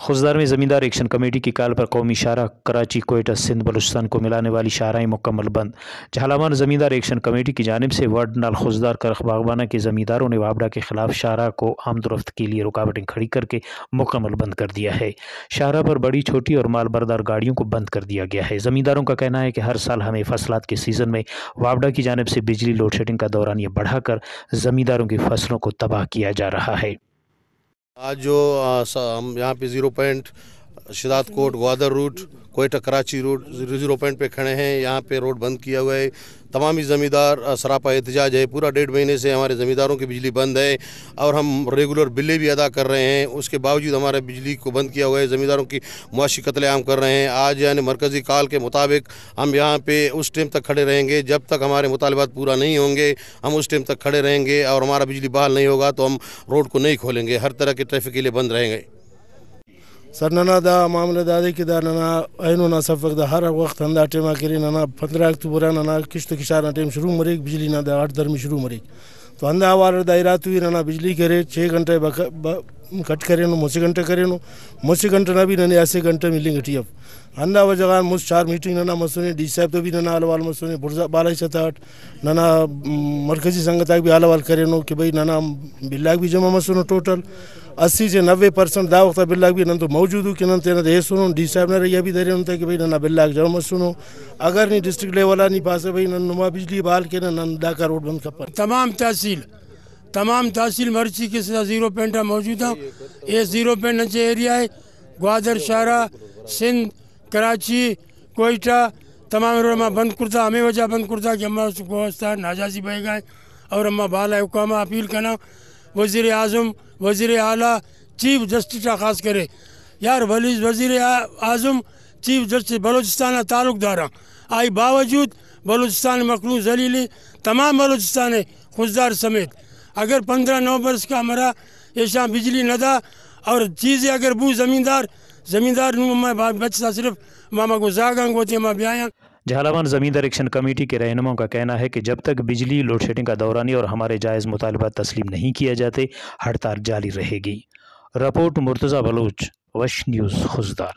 खुजदार में ज़मींदार action committee की कॉल पर कौमी शाहरा कराची कोयटा सिंध बलूचिस्तान को मिलाने वाली शाहराएँ मुकम्मल बंद। झालावाड़ ज़मींदार एक्शन कमेटी की जानिब से वर्ड नाल खुजदार करख बागबाना के ज़मींदारों ने वापडा के खिलाफ शाहरा को आमदोरफ्त के लिए रुकावटें खड़ी करके मुकम्मल बंद कर दिया है। शाहरा पर बड़ी छोटी और माल बरदार गाड़ियों को बंद कर दिया गया है। ज़मींदारों का कहना है कि हर साल हमें फसलात के सीज़न में वापडा की जानिब से बिजली लोड शेडिंग का दौरानिया बढ़ाकर ज़मींदारों की फसलों को तबाह किया जा रहा है। आज जो हम यहाँ पे 0 पॉइंट शिदात कोट Gwadar route Quetta Karachi route 0 point पे खड़े हैं। यहाँ पे रोड बंद किया हुआ है। तमाम ही ज़मींदार सरापा एहतजाज है। पूरा 1.5 महीने से हमारे ज़मींदारों की बिजली बंद है और हम रेगुलर बिलें भी अदा कर रहे हैं। उसके बावजूद हमारे बिजली को बंद किया हुआ है। ज़मींदारों की मुआशी कत्लेआम कर रहे हैं। आज यानी मरकज़ी कॉल के मुताबिक हम यहाँ पे उस टाइम तक खड़े रहेंगे जब तक हमारे मुतालबात पूरा नहीं होंगे। हम उस टाइम तक खड़े रहेंगे और हमारा बिजली बहाल नहीं होगा तो हम रोड को नहीं खोलेंगे। हर तरह के ट्रैफिक के लिए बंद रहेंगे। सर नना दा मामला दादे के दा नना ऐनो ना सफक दा हर वक्त हंदा टेमा करी नना 15 अक्टूबर नना किश्त किशारा टेम शुरू मरेक बिजली ना दा 8 दरमी शुरू मरेक तो हंदा आवार दायरात हुई नना बिजली करे 6 घंटे कट करे नो मुझे घंटे करे नो मुझे घंटे ना भी नने ऐसे घंटे मिलेंगे टी अब हंदा वजह मुझ 4 मीटिंग नना मसुने डी साहब तो भी नना अलवाल मसुने बुर्जा बालाई सताट नना मरकजी संगत भी अलवाल करे नो कि भाई नना बिल्ला भी जमा मसुनो टोटल 80 से 90% दा वक्त बिल्ला भी नन तो मौजूद हो कि नन तेना दे सुनो डी साहब ने रही भी दे रहे कि भाई नना बिल्ला जमा मसुनो अगर नहीं डिस्ट्रिक्ट लेवल नहीं पास भाई नन नुमा बिजली बहाल के नन डाका रोड बंद कर तमाम तहसील मर्ची के साथ 0 पॉइंट मौजूद है। ये 0 पॉइंट नचे एरिया है ग्वादर शाहरा सिंध कराची कोयटा तमाम रोड में बंद कुर्ता हमें वजह बंद कुर्ता कि अम्मा गोस्ता नाजाजी बह गए और अम्मा बाला हुकामा अपील करना वज़ीर आज़म वज़ीर आला चीफ जस्टिस का खास करे यार वज़ीर आज़म चीफ जस्टिस बलूचिस्तान ताल्लुकदार आई बावजूद बलूचिस्तान मखलूक जलीली तमाम बलूचिस्तान खुजदार समेत अगर 15-9 बरस का हमारा ऐसा बिजली न था और चीज़ें अगर बू ज़मींदार बचता सिर्फ मामा को जागंग होते माँ ब्याया। झालावाड़ ज़मींदार एक्शन कमेटी के रहनुमाओं का कहना है कि जब तक बिजली लोड शेडिंग का दौरानी और हमारे जायज़ मुतालबात तस्लीम नहीं किए जाते हड़ताल जारी रहेगी। रिपोर्ट मुर्तज़ा बलोच, वश न्यूज़ खुजदार।